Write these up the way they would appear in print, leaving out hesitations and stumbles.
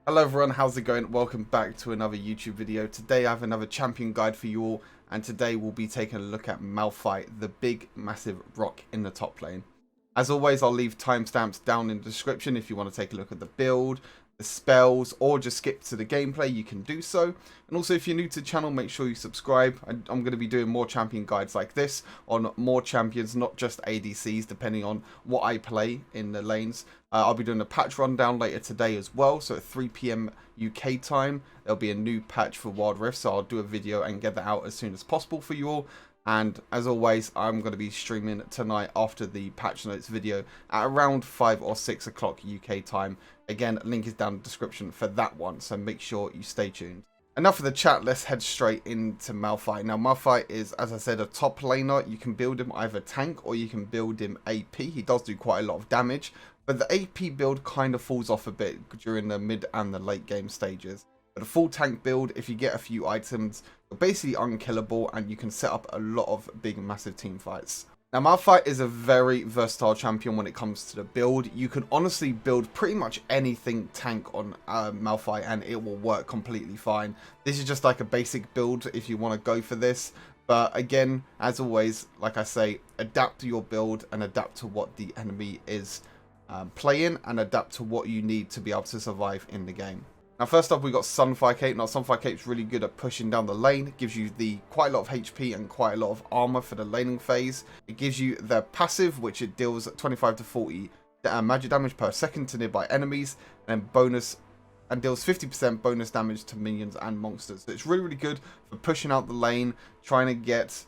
Hello everyone, how's it going? Welcome back to another YouTube video. Today I have another champion guide for you all, and today we'll be taking a look at Malphite, the big massive rock in the top lane. As always, I'll leave timestamps down in the description if you want to take a look at the build, the spells, or just skip to the gameplay, you can do so. And also, if you're new to the channel, make sure you subscribe. I'm going to be doing more champion guides like this on more champions, not just ADCs, depending on what I play in the lanes. I'll be doing a patch rundown later today as well, so at 3 PM UK time, there'll be a new patch for Wild Rift, so I'll do a video and get that out as soon as possible for you all. And as always, I'm going to be streaming tonight after the patch notes video at around 5 or 6 o'clock UK time. Again, link is down in the description for that one, so make sure you stay tuned. Enough of the chat, let's head straight into Malphite. Now, Malphite is, as I said, a top laner. You can build him either tank or you can build him AP. He does do quite a lot of damage, but the AP build kind of falls off a bit during the mid and the late game stages. But a full tank build, if you get a few items, you're basically unkillable and you can set up a lot of big massive team fights. Now, Malphite is a very versatile champion when it comes to the build. You can honestly build pretty much anything tank on Malphite and it will work completely fine. This is just like a basic build if you want to go for this. But again, as always, like I say, adapt to your build and adapt to what the enemy is playing and adapt to what you need to be able to survive in the game. Now, first up, we got Sunfire Cape. Now, Sunfire Cape is really good at pushing down the lane. It gives you quite a lot of HP and quite a lot of armor for the laning phase. It gives you the passive, which it deals 25 to 40 magic damage per second to nearby enemies, and deals 50% bonus damage to minions and monsters. So it's really, really good for pushing out the lane, trying to get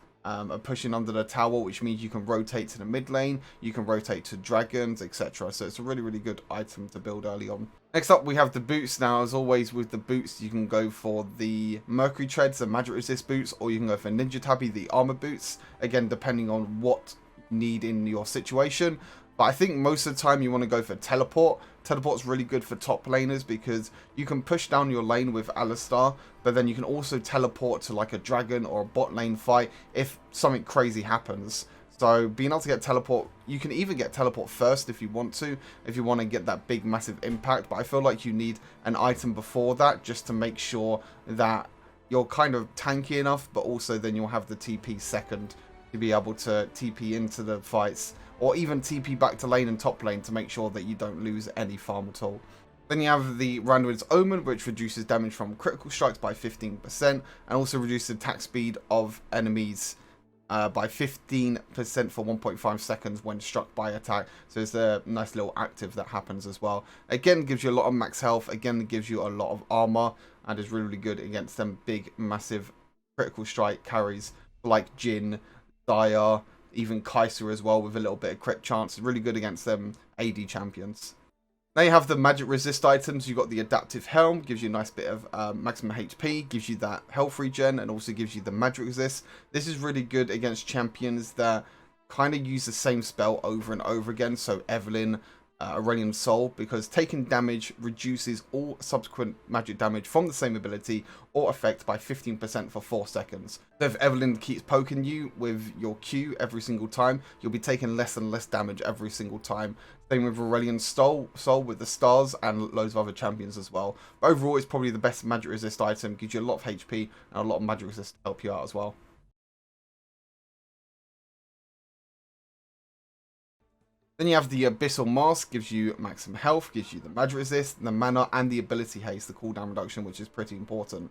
pushing under the tower, which means you can rotate to the mid lane, you can rotate to dragons, etc. So it's a really, really good item to build early on. Next up, we have the boots. Now, as always with the boots, you can go for the Mercury Treads, the magic resist boots, or you can go for Ninja Tabby, the armor boots. Again, depending on what you need in your situation. But I think most of the time you want to go for Teleport. Teleport's really good for top laners because you can push down your lane with Alistar, but then you can also teleport to like a dragon or a bot lane fight if something crazy happens. So being able to get teleport, you can even get teleport first if you want to get that big massive impact. But I feel like you need an item before that just to make sure that you're kind of tanky enough, but also then you'll have the TP second to be able to TP into the fights, or even TP back to lane and top lane to make sure that you don't lose any farm at all. Then you have the Randwin's Omen, which reduces damage from critical strikes by 15% and also reduces attack speed of enemies by 15% for 1.5 seconds when struck by attack. So it's a nice little active that happens as well. Again, gives you a lot of max health. Again, gives you a lot of armor and is really, really good against them big, massive critical strike carries like Jhin, Dire, even Kai'Sa as well with a little bit of crit chance. Really good against them AD champions. Now you have the magic resist items. You've got the adaptive helm, gives you a nice bit of maximum HP, gives you that health regen, and also gives you the magic resist. This is really good against champions that kind of use the same spell over and over again. So Evelynn, Aurelion Sol, because taking damage reduces all subsequent magic damage from the same ability or effect by 15% for 4 seconds. So if Evelynn keeps poking you with your Q every single time, you'll be taking less and less damage every single time. Same with Aurelion Sol with the stars and loads of other champions as well. But overall, it's probably the best magic resist item. Gives you a lot of HP and a lot of magic resist to help you out as well. Then you have the Abyssal Mask, gives you maximum health, gives you the magic resist, the mana, and the ability haste, the cooldown reduction, which is pretty important.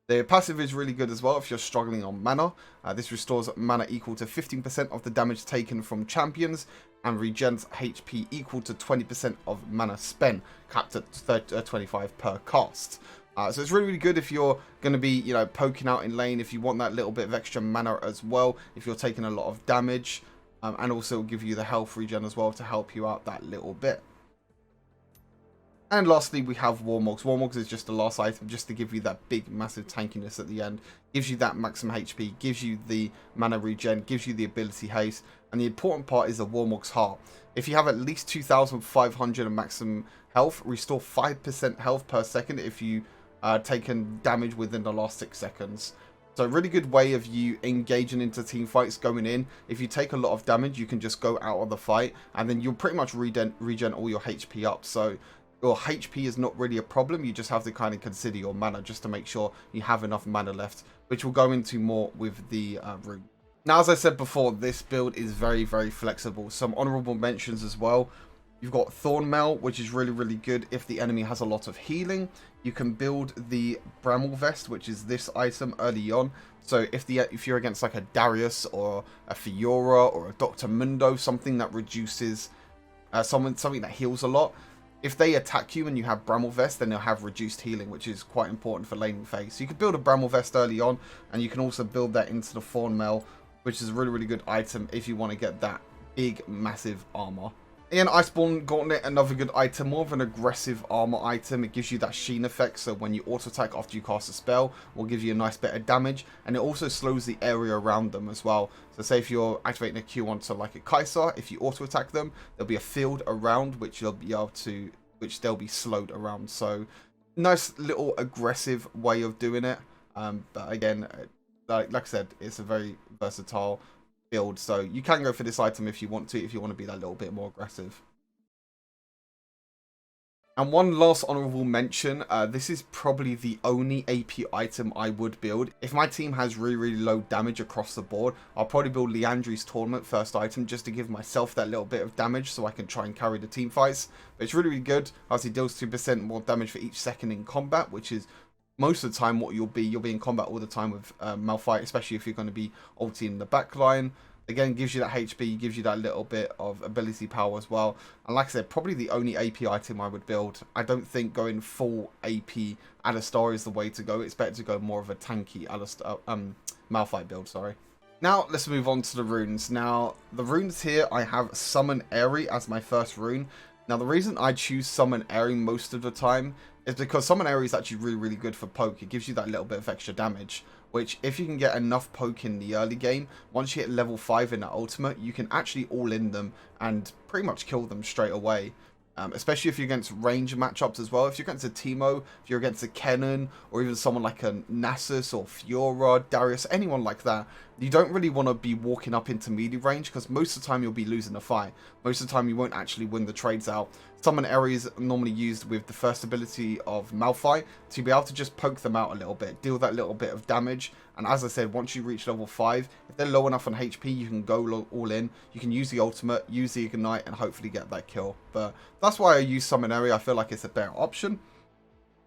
The passive is really good as well if you're struggling on mana. This restores mana equal to 15% of the damage taken from champions and regens HP equal to 20% of mana spent, capped at 25 per cast. So it's really, really good if you're going to be, poking out in lane, if you want that little bit of extra mana as well, if you're taking a lot of damage. And also give you the health regen as well to help you out that little bit. And lastly, we have Warmogs. Warmogs is just the last item just to give you that big, massive tankiness at the end. Gives you that maximum HP, gives you the mana regen, gives you the ability haste. And the important part is the Warmog's Heart. If you have at least 2,500 of maximum health, restore 5% health per second if you taken damage within the last 6 seconds. So a really good way of you engaging into team fights going in. If you take a lot of damage, you can just go out of the fight and then you'll pretty much regen all your HP up. So your HP is not really a problem. You just have to kind of consider your mana just to make sure you have enough mana left, which we'll go into more with the rune. Now, as I said before, this build is very, very flexible. Some honorable mentions as well. You've got Thornmail, which is really, really good if the enemy has a lot of healing. You can build the Bramble Vest, which is this item early on. So if you're against like a Darius or a Fiora or a Dr. Mundo, something that reduces something that heals a lot. If they attack you and you have Bramble Vest, then they'll have reduced healing, which is quite important for laning phase. So you can build a Bramble Vest early on, and you can also build that into the Thornmail, which is a really, really good item if you want to get that big, massive armor. Again, Iceborne Gauntlet, another good item, more of an aggressive armor item. It gives you that sheen effect, so when you auto attack after you cast a spell, will give you a nice bit of damage, and it also slows the area around them as well. So say if you're activating a Q onto like a Kai'Sa, if you auto attack them, there'll be a field around which you'll be able to, which they'll be slowed around. So nice little aggressive way of doing it. But again, like I said, it's a very versatile build, so you can go for this item if you want to be that little bit more aggressive. And one last honorable mention, this is probably the only AP item I would build. If my team has really, really low damage across the board, I'll probably build Liandry's Tournament first item just to give myself that little bit of damage so I can try and carry the team fights. But it's really, really good. Obviously, deals 2% more damage for each second in combat, which is most of the time what you'll be in combat all the time with Malphite, especially if you're going to be ulting in the back line. Again, gives you that HP, gives you that little bit of ability power as well. And like I said, probably the only AP item I would build. I don't think going full AP Alistar is the way to go. It's better to go more of a tanky Alistar, Malphite build, sorry. Now, let's move on to the runes. Now, the runes here, I have Summon Airy as my first rune. Now, the reason I choose Summon Airy most of the time is because Summon Airy is actually really, really good for poke. It gives you that little bit of extra damage, which if you can get enough poke in the early game, once you hit level 5 in that ultimate, you can actually all in them and pretty much kill them straight away. Especially if you're against range matchups as well. If you're against a Teemo, if you're against a Kennen, or even someone like a Nasus or Fiora, Darius, anyone like that, you don't really want to be walking up into melee range because most of the time you'll be losing the fight. Most of the time you won't actually win the trades out. Summon areas are normally used with the first ability of Malphite to be able to just poke them out a little bit, deal that little bit of damage. And as I said, once you reach level 5, if they're low enough on HP, you can go all in. You can use the ultimate, use the ignite, and hopefully get that kill. But that's why I use Summon Area. I feel like it's a better option.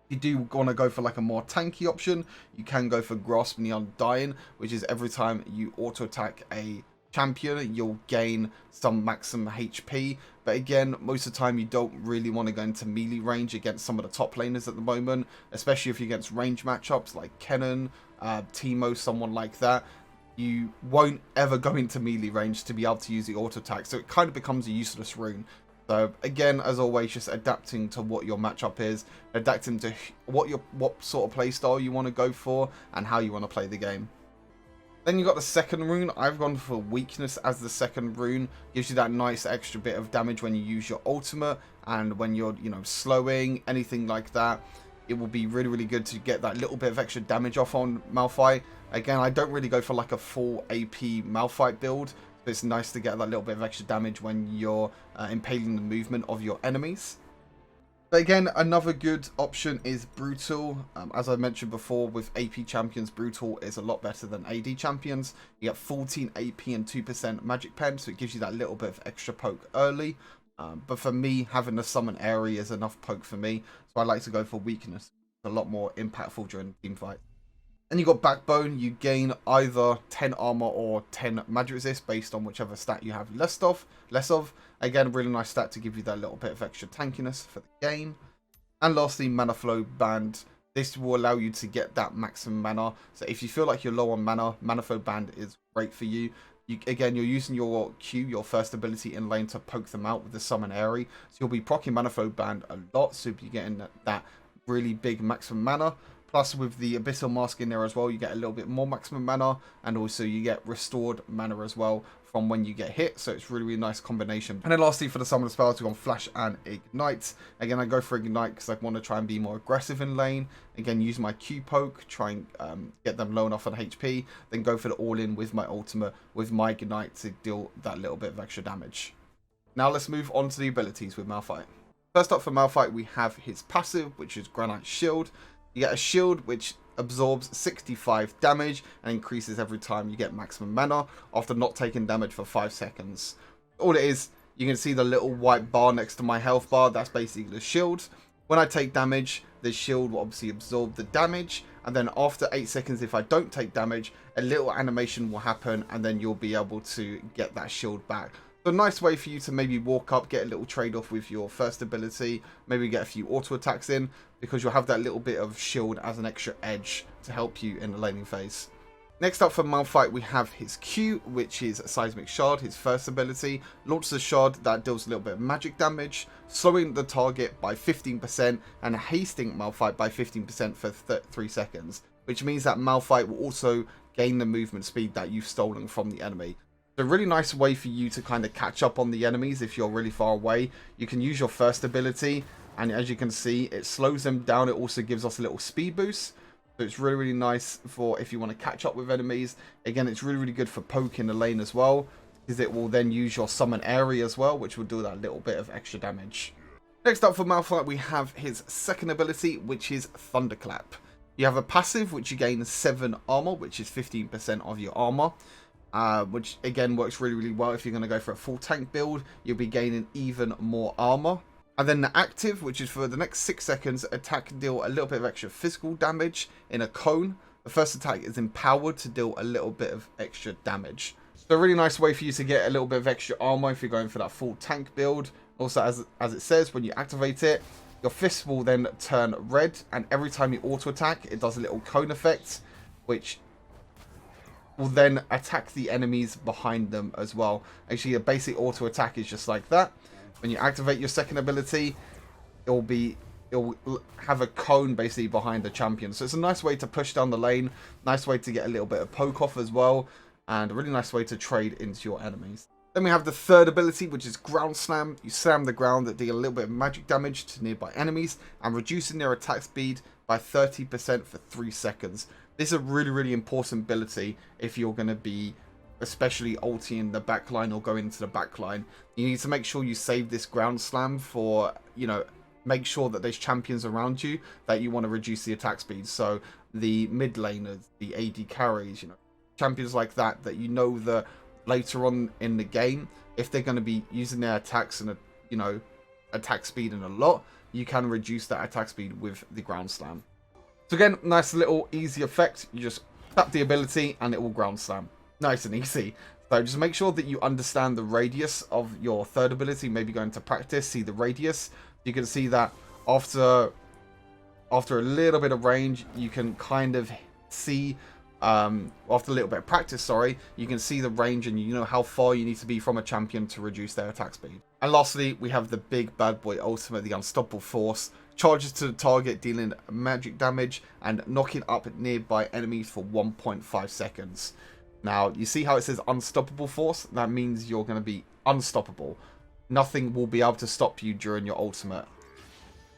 If you do want to go for like a more tanky option, you can go for Grasp the Undying, which is every time you auto attack a champion, you'll gain some maximum HP. But again, most of the time you don't really want to go into melee range against some of the top laners at the moment, especially if you're against range matchups like Kennen, Teemo, someone like that. You won't ever go into melee range to be able to use the auto attack, so it kind of becomes a useless rune. So again, as always, just adapting to what your matchup is, adapting to what sort of playstyle you want to go for and how you want to play the game. Then you got the second rune. I've gone for weakness as the second rune. Gives you that nice extra bit of damage when you use your ultimate and when you're, slowing, anything like that. It will be really, really good to get that little bit of extra damage off on Malphite. Again, I don't really go for like a full AP Malphite build. But it's nice to get that little bit of extra damage when you're impaling the movement of your enemies. But again, another good option is Brutal. As I mentioned before, with AP champions, Brutal is a lot better than AD champions. You get 14 AP and 2% Magic Pen, so it gives you that little bit of extra poke early. But for me, having the Summon Area is enough poke for me, so I like to go for weakness. It's a lot more impactful during team fight. And you got Backbone. You gain either 10 armor or 10 magic resist based on whichever stat you have less of. Again, a really nice stat to give you that little bit of extra tankiness for the game. And lastly, Mana Flow Band. This will allow you to get that maximum mana. So if you feel like you're low on mana, Mana Flow Band is great for you. Again, you're using your Q, your first ability in lane, to poke them out with the Summon Airy. So you'll be proccing Mana Flow Band a lot, so you're getting that really big maximum mana. Plus, with the Abyssal Mask in there as well, you get a little bit more maximum mana, and also you get restored mana as well from when you get hit, so it's really, really nice combination. And then lastly, for the summon spells, we've got Flash and Ignite. Again, I go for Ignite because I want to try and be more aggressive in lane. Again, use my Q poke, try and get them low enough on HP, then go for the all-in with my ultimate, with my Ignite to deal that little bit of extra damage. Now let's move on to the abilities with Malphite. First up for Malphite, we have his passive, which is Granite Shield. You get a shield which absorbs 65 damage and increases every time you get maximum mana after not taking damage for 5 seconds. All it is, you can see the little white bar next to my health bar, that's basically the shield. When I take damage, the shield will obviously absorb the damage, and then after 8 seconds, if I don't take damage, a little animation will happen, and then you'll be able to get that shield back. So a nice way for you to maybe walk up, get a little trade-off with your first ability, maybe get a few auto attacks in, because you'll have that little bit of shield as an extra edge to help you in the laning phase. Next up for Malphite, we have his Q, which is Seismic Shard, his first ability. Launches a shard that deals a little bit of magic damage, slowing the target by 15% and hasting Malphite by 15% for 3 seconds, which means that Malphite will also gain the movement speed that you've stolen from the enemy. It's a really nice way for you to kind of catch up on the enemies if you're really far away. You can use your first ability, and as you can see, it slows them down. It also gives us a little speed boost. So it's really, really nice for if you want to catch up with enemies. Again, it's really, really good for poking the lane as well, because it will then use your summon area as well, which will do that little bit of extra damage. Next up for Malphite, we have his second ability, which is Thunderclap. You have a passive, which you gain 7 armor, which is 15% of your armor, which again works really, really well. If you're going to go for a full tank build, you'll be gaining even more armor. And then the active, which is for the next 6 seconds, attack can deal a little bit of extra physical damage in a cone. The first attack is empowered to deal a little bit of extra damage. So a really nice way for you to get a little bit of extra armor if you're going for that full tank build. Also, as it says, when you activate it, your fist will then turn red, and every time you auto attack, it does a little cone effect, which will then attack the enemies behind them as well. Actually, a basic auto attack is just like that. When you activate your second ability, it'll have a cone basically behind the champion. So it's a nice way to push down the lane, nice way to get a little bit of poke off as well, and a really nice way to trade into your enemies. Then we have the third ability, which is Ground Slam. You slam the ground that deal a little bit of magic damage to nearby enemies and reducing their attack speed by 30% for 3 seconds. This is a really, really important ability if you're going to be especially ulting the backline or going into the backline. You need to make sure you save this Ground Slam for, make sure that there's champions around you that you want to reduce the attack speed. So the mid laners, the AD carries, champions like that that later on in the game, if they're going to be using their attacks and attack speed in a lot, you can reduce that attack speed with the Ground Slam. So again, nice little easy effect. You just tap the ability and it will Ground Slam. Nice and easy. So just make sure that you understand the radius of your third ability. Maybe go into practice, see the radius. You can see that after a little bit of range, you can kind of see, after a little bit of practice, you can see the range and you know how far you need to be from a champion to reduce their attack speed. And lastly, we have the big bad boy ultimate, the Unstoppable Force. Charges to the target, dealing magic damage and knocking up nearby enemies for 1.5 seconds. Now, you see how it says Unstoppable Force? That means you're going to be unstoppable. Nothing will be able to stop you during your ultimate.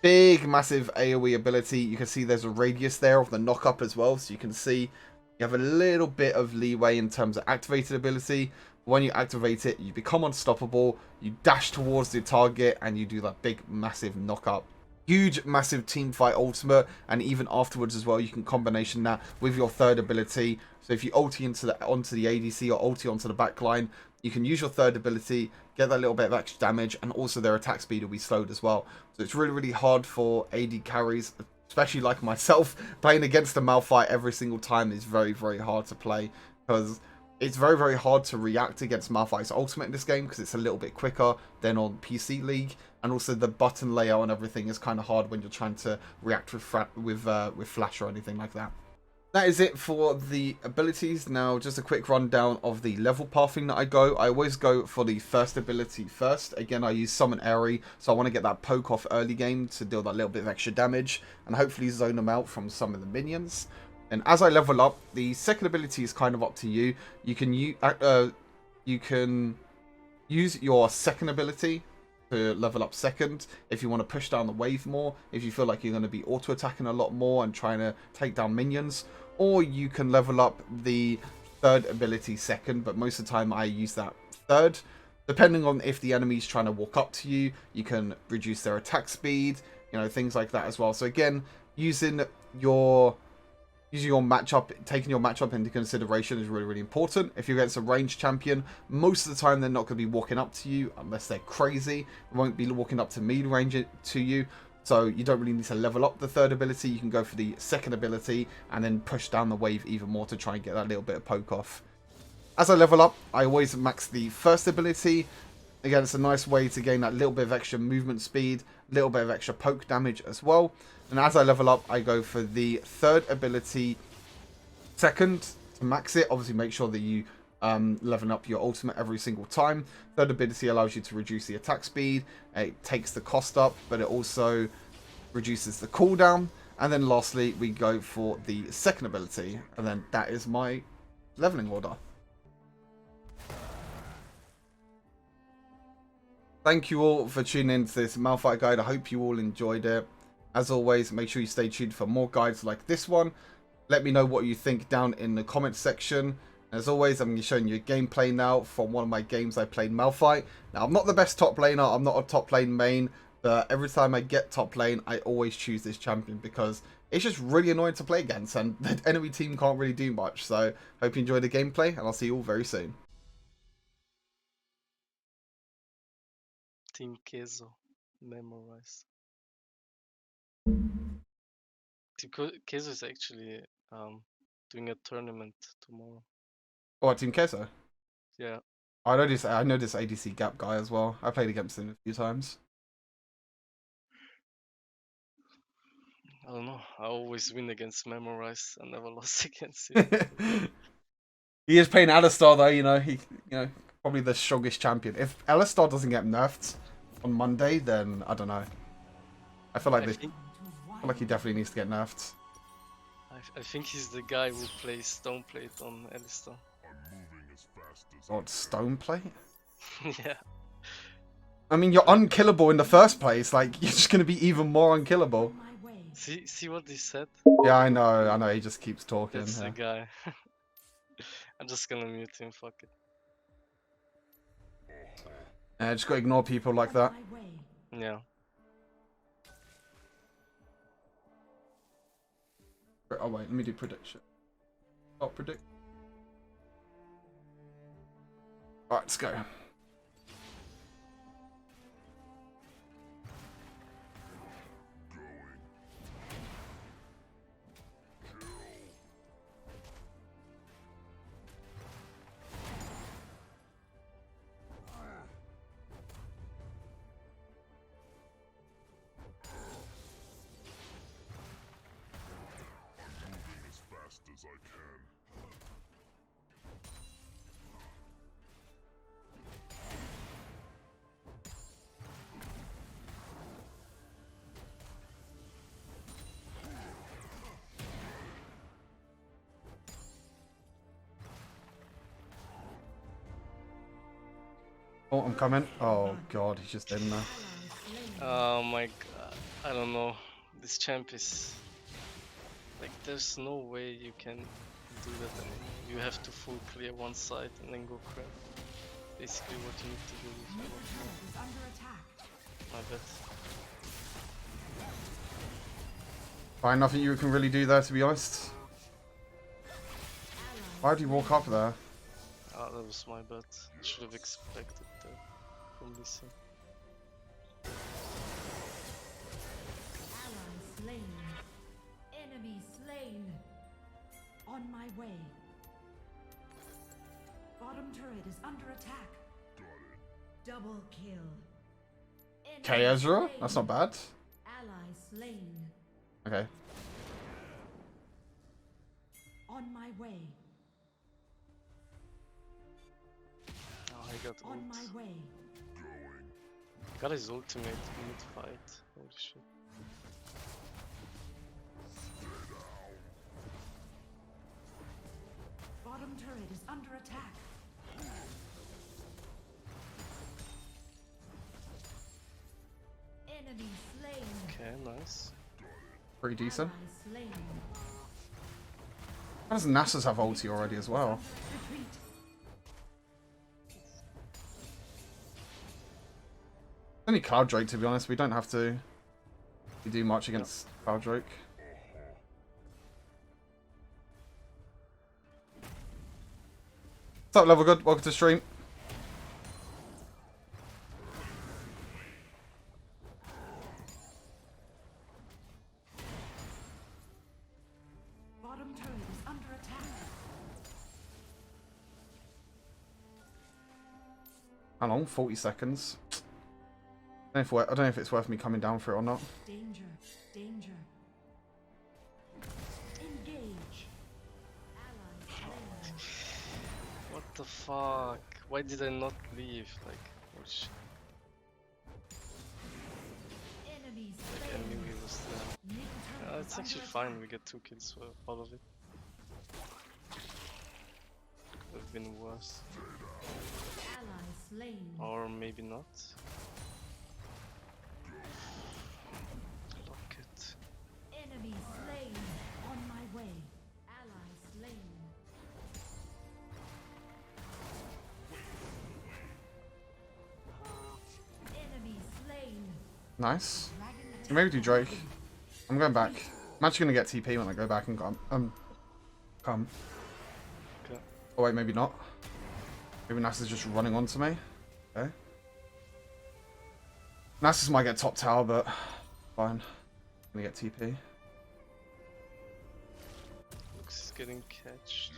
Big, massive AoE ability. You can see there's a radius there of the knock-up as well. So you can see you have a little bit of leeway in terms of activated ability. When you activate it, you become unstoppable. You dash towards the target and you do that big, massive knock-up. Huge, massive team fight ultimate, and even afterwards as well, you can combination that with your third ability. So if you ulti onto the ADC or ulti onto the backline, you can use your third ability, get that little bit of extra damage, and also their attack speed will be slowed as well. So it's really, really hard for AD carries, especially like myself. Playing against the Malphite every single time is very, very hard to play, because it's very, very hard to react against Malphite's ultimate in this game, because it's a little bit quicker than on PC League. And also the button layout and everything is kind of hard when you're trying to react with flash or anything like that. That is it for the abilities. Now, just a quick rundown of the level pathing that I go. I always go for the first ability first. Again, I use Summon Airy, so I want to get that poke off early game to deal that little bit of extra damage and hopefully zone them out from some of the minions. And as I level up, the second ability is kind of up to you. You can use your second ability to level up second if you want to push down the wave more, if you feel like you're going to be auto attacking a lot more and trying to take down minions, or you can level up the third ability second, but most of the time I use that third. Depending on if the enemy's trying to walk up to you, you can reduce their attack speed, you know, things like that as well. So again, using your matchup, taking your matchup into consideration is really, really important. If you're against a ranged champion, most of the time they're not going to be walking up to you unless they're crazy. They won't be walking up to melee range to you. So you don't really need to level up the third ability. You can go for the second ability and then push down the wave even more to try and get that little bit of poke off. As I level up, I always max the first ability. Again, it's a nice way to gain that little bit of extra movement speed, a little bit of extra poke damage as well. And as I level up, I go for the third ability second to max it. Obviously, make sure that you level up your ultimate every single time. Third ability allows you to reduce the attack speed. It takes the cost up, but it also reduces the cooldown. And then lastly, we go for the second ability. And then that is my leveling order. Thank you all for tuning in to this Malphite guide. I hope you all enjoyed it. As always, make sure you stay tuned for more guides like this one. Let me know what you think down in the comments section. As always, I'm going to be showing you a gameplay now from one of my games I played Malphite. Now, I'm not the best top laner. I'm not a top lane main. But every time I get top lane, I always choose this champion because it's just really annoying to play against. And the enemy team can't really do much. So, hope you enjoyed the gameplay. And I'll see you all very soon. Team Queso, memorize. Team Queso is actually doing a tournament tomorrow. Oh, Team Queso? Yeah. I know this ADC Gap guy as well. I played against him a few times. I don't know. I always win against memorize. I never lost against him. He is playing Alistar though, you know, probably the strongest champion. If Alistar doesn't get nerfed on Monday, then I don't know. I feel like he definitely needs to get nerfed. I think he's the guy who plays Stoneplate on Alistar. God, Stoneplate? Yeah. I mean, you're unkillable in the first place. Like, you're just gonna be even more unkillable. See what he said? Yeah, I know. He just keeps talking. That's yeah. the guy. I'm just gonna mute him. Fuck it. Yeah, just gotta ignore people like that. Yeah. Oh wait, let me do prediction. Oh, predict. Alright, let's go. As I can. Oh, I'm coming. Oh god, he's just in there. Oh my god. I don't know. This champ is like, there's no way you can do that anymore. You have to full clear one side and then go crap. Basically what you need to do if you want more. My bad. Fine, nothing you can really do there, to be honest. Why do you walk up there? Ah, that was my bad. I should have expected that from this. Enemy slain. On my way. Bottom turret is under attack. Double kill. Okay, Ezra, that's not bad. Ally slain. Okay. On my way. Oh, I got On ult. my way. Got his ultimate mid-fight. Holy shit. Bottom turret is under attack. Enemy slain. Okay, nice. Pretty decent. Ally slain. How does Nasus have ulti already as well? Retreat. Only Cloud Drake, to be honest. We don't have to do much against Cloud Drake. What's up, Level Good? Welcome to stream. Bottom turret is under attack. How long? 40 seconds. I don't know if it's worth me coming down for it or not. Danger, danger. Engage. Allies slain. What the fuck? Why did I not leave? Like, oh shit. Enemies Like, I slain. knew he was there. Middle turret is It's actually under fine. attack. We get 2 kills for all of it. Could have been worse. Ally slain. Or maybe not. Lock it. Enemy slain. On my way. Ally slain. Enemy slain. Nice. Dragon Can maybe do Drake. I'm going back. I'm actually going to get TP when I go back and come. Okay. Oh wait, maybe not. Maybe Nasa's just running onto me. Okay. Nasus might get top tower, but fine. I'm going to get TP. Looks is getting catched.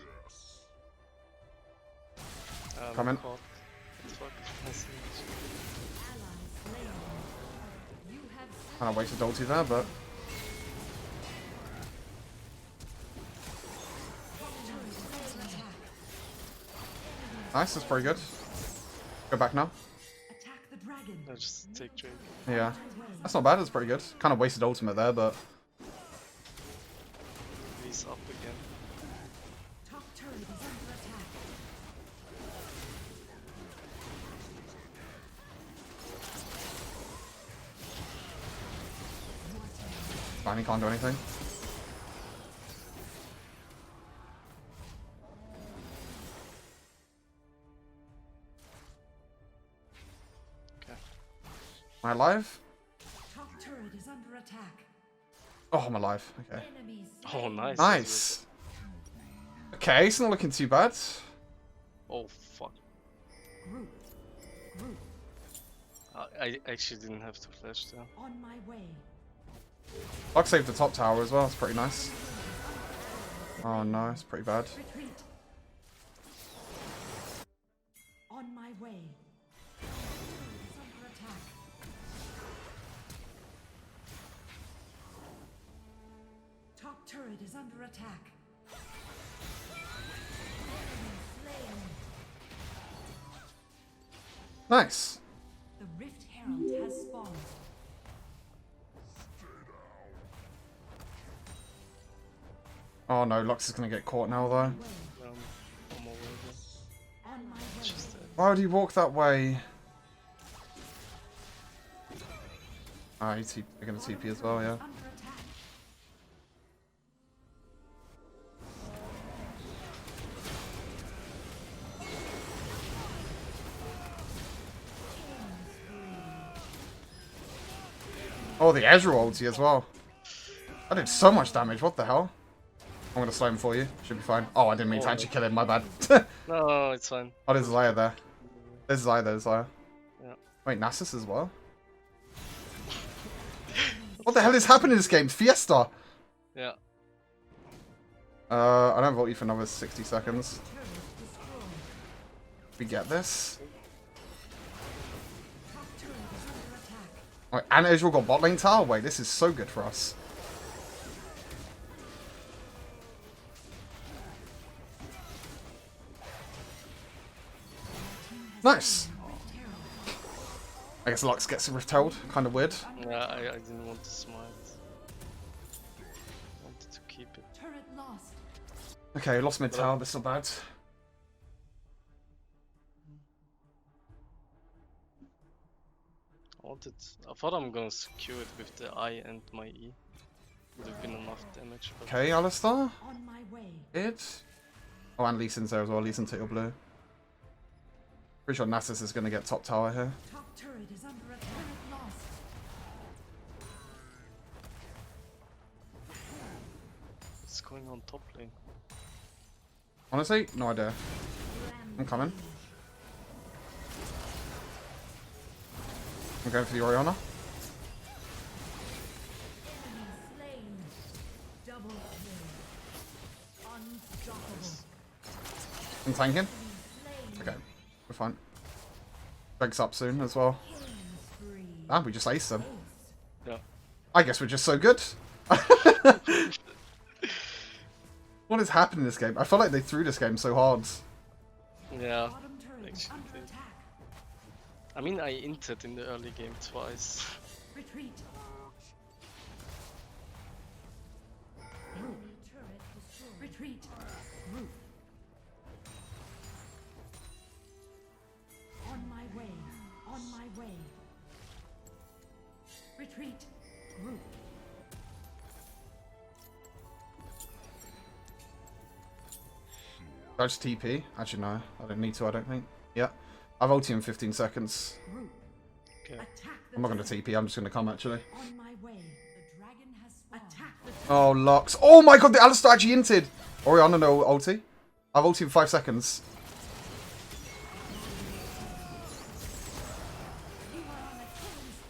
Come in. Caught. What the fuck? Message. ally slain. You have Kind of wasted ulti there, but turret is under attack. nice. That's pretty good. Go back now. Attack the dragon. No, just take Drake. Yeah. That's not bad. That's pretty good. Kind of wasted ultimate there, but He's up again. Top turret is under attack. fine. He can't do anything. Okay. Am I alive? Top turret is under attack. Oh, I'm alive. Okay. Enemies Oh, slain. nice. Nice. Okay, it's not looking too bad. Oh, fuck. Group. Group. I actually didn't have to flash there. On my way. Luck saved the top tower as well. It's pretty nice. Oh no, it's pretty bad. Retreat. On my way. Is under attack. Top turret is under attack. Enemy slain. Nice. The Rift Herald has spawned. Oh no, Lux is gonna get caught now though. On my way there. On my way. Just Why would he walk that way? Ah, they're gonna TP as well, yeah. Under attack. Oh, the Ezreal ulti as well. I did so much damage, what the hell? I'm gonna slow him for you. Should be fine. Oh, I didn't mean to actually kill him, my bad. No, it's fine. Oh, there's Zaya there. There's Zaya, there's Zaya. Yeah. Wait, Nasus as well? What the hell is happening in this game? Fiesta! Yeah. I don't vote you for another 60 seconds. Turret destroyed. We get this. Top turret is under attack. Wait, and Ezreal got bot lane tower? Wait, this is so good for us. Nice. Rift Herald. I guess Lux gets Rift Herald. Kind of weird. Yeah, I didn't want to smite. Wanted to keep it. Turret lost. Okay, lost mid tower, but it's not bad. I thought I'm gonna secure it with the I and my E. Would have been enough damage, but Okay, Alistar. On my way. It. Oh, and Lee Sin's there as well. Lee Sin, take your blue. Pretty sure Nasus is going to get top tower here. Top turret is under attack. What's going on top lane? Honestly, no idea. I'm coming. I'm going for the Orianna. Enemy slain. Double kill. Unstoppable. I'm tanking. Enemy slain. Okay, we're fine. Drake's up soon as well. Killing spree. Ah, we just aced them. Yeah. I guess we're just so good. What is happening in this game? I feel like they threw this game so hard. Yeah. Bottom turret is Actually, under did. attack. I mean, I inted in the early game twice. Retreat. Group. Turret destroyed. Retreat. Group. On my way. On my way. Retreat. Group. Did I just TP? Actually, no. I don't need to, I don't think. Yeah. I've ulti in 15 seconds. Group. Okay. Attack the I'm not going to TP, I'm just going to come, actually. On my way. The dragon has spawned. Attack the Oh, Lux. Oh my god, the Alistar actually inted! Orianna, no ulti. I've ulti in 5 seconds.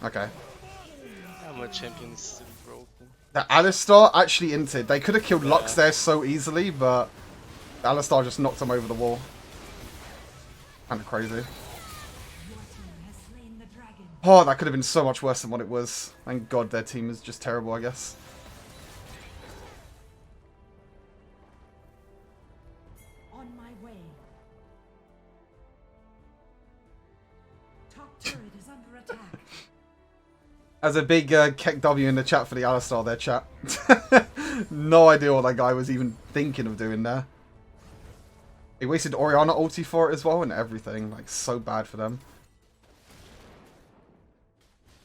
Okay. Yeah, my champion is still broken. The Alistar actually inted. They could have killed Lux there so easily, but the Alistar just knocked him over the wall. Kind of crazy. Your team has slain the dragon. Oh, that could have been so much worse than what it was. Thank God their team is just terrible, I guess. On my way. Top turret is under attack. As a big Kek W in the chat for the Alistar there, chat. No idea what that guy was even thinking of doing there. He wasted Orianna ulti for it as well and everything. Like, so bad for them.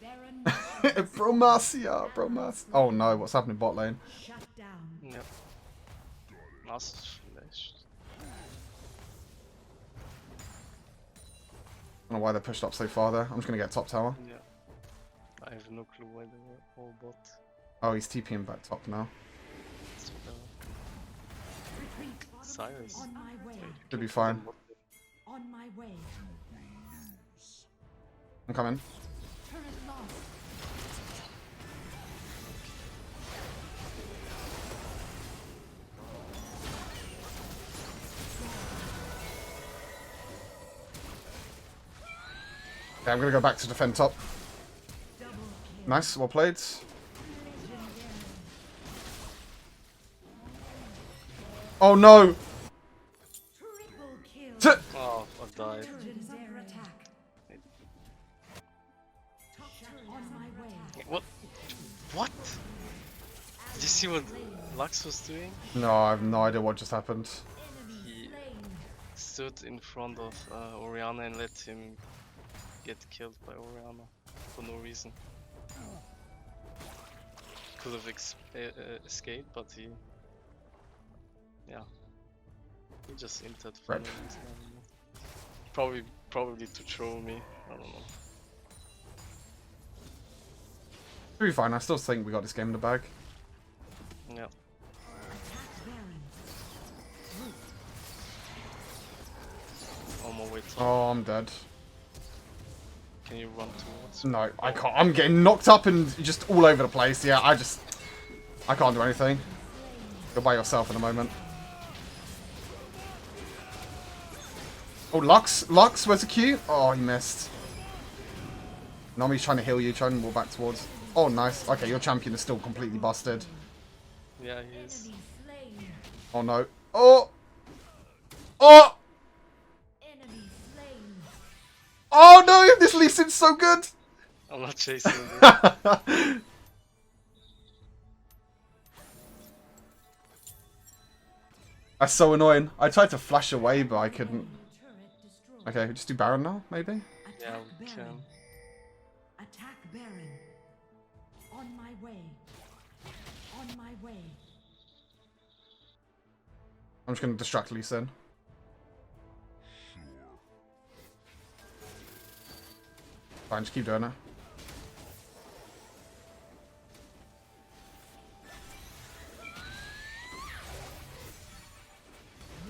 Baron Bromacia, Bromacia. Oh no, what's happening bot lane? shut down. Yep. Last flash. I don't know why they pushed up so far there. I'm just going to get top tower. Yeah. I have no clue why they were all bot. Oh, he's TPing back top now. So, Retreat. Cyrus. On my way. Should be fine. On my way. I'm coming. Turret lost. Okay, I'm going to go back to defend top. Double kill. Nice, well played. Legendary. Oh no! Triple kill. T Oh, I died. Turret is under attack. Top turret on my way. What? What? Did you see what Lux was doing? No, I have no idea what just happened. Enemy He- slain. Stood in front of Orianna and let him get killed by Orianna for no reason. Could have escaped, but he, yeah, he just entered for Right. no reason. I don't know. Probably to troll me. I don't know. It'll be fine, I still think we got this game in the bag. Yeah. Attack Baron. On my way to. Oh, I'm dead. Can you run towards? No, I can't. I'm getting knocked up and just all over the place. Yeah, I can't do anything. You're by yourself in a moment. Oh, Lux, where's the Q? Oh, he missed. Nami's trying to heal you, trying to walk back towards. Oh, nice. Okay, your champion is still completely busted. Yeah, he is. Enemy slain. Oh no. Oh! Oh! Enemy slain. Oh no! This Lee Sin's so good! I'm not chasing him. That's so annoying. I tried to flash away, but I couldn't. Turret destroyed. Okay, just do Baron now, maybe? Yeah, Attack we Baron. can. Attack Baron. On my way. On my way. I'm just gonna distract Lee Sin. Fine, just keep doing it.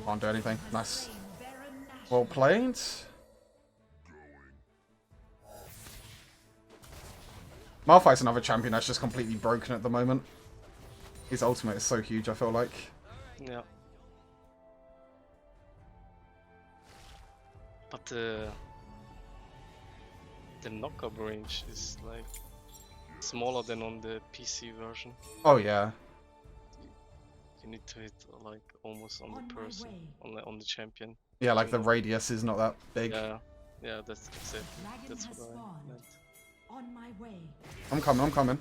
Can't do anything. Nice. Well played. Malphite's another champion that's just completely broken at the moment. His ultimate is so huge, I feel like. Yeah. But the knockup range is like smaller than on the PC version. Oh yeah. You need to hit like almost on the person, on the champion. Yeah, like the radius is not that big. Yeah, yeah, that's it. That's what I meant. On my way. I'm coming, I'm coming.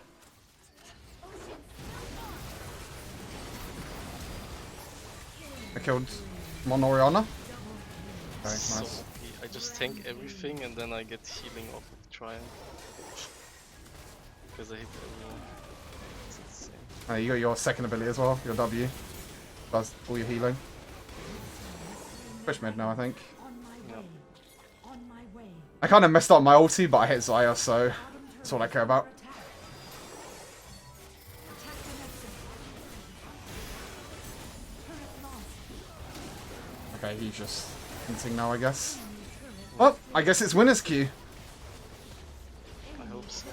I killed Monoriana. Okay, So nice. OP. I just tank everything and then I get healing off of the triangle. Because I hit everyone. It's insane. You got your second ability as well, your W. Does all your healing. Push mid now, I think. On my Yeah. way. On my way. I kind of messed up my ulti, but I hit Zaya, so that's all I care about. Attack. Attack connected. Turret lost. Okay, he's just hinting now, I guess. Well, I guess it's winner's queue. I hope so.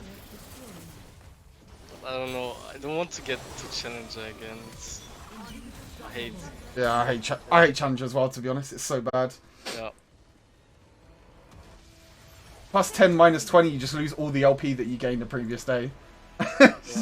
I don't know. I don't want to get to challenger again. I hate. Yeah, I hate challenge as well, to be honest. It's so bad. Yeah. Plus 10, minus 20, you just lose all the LP that you gained the previous day.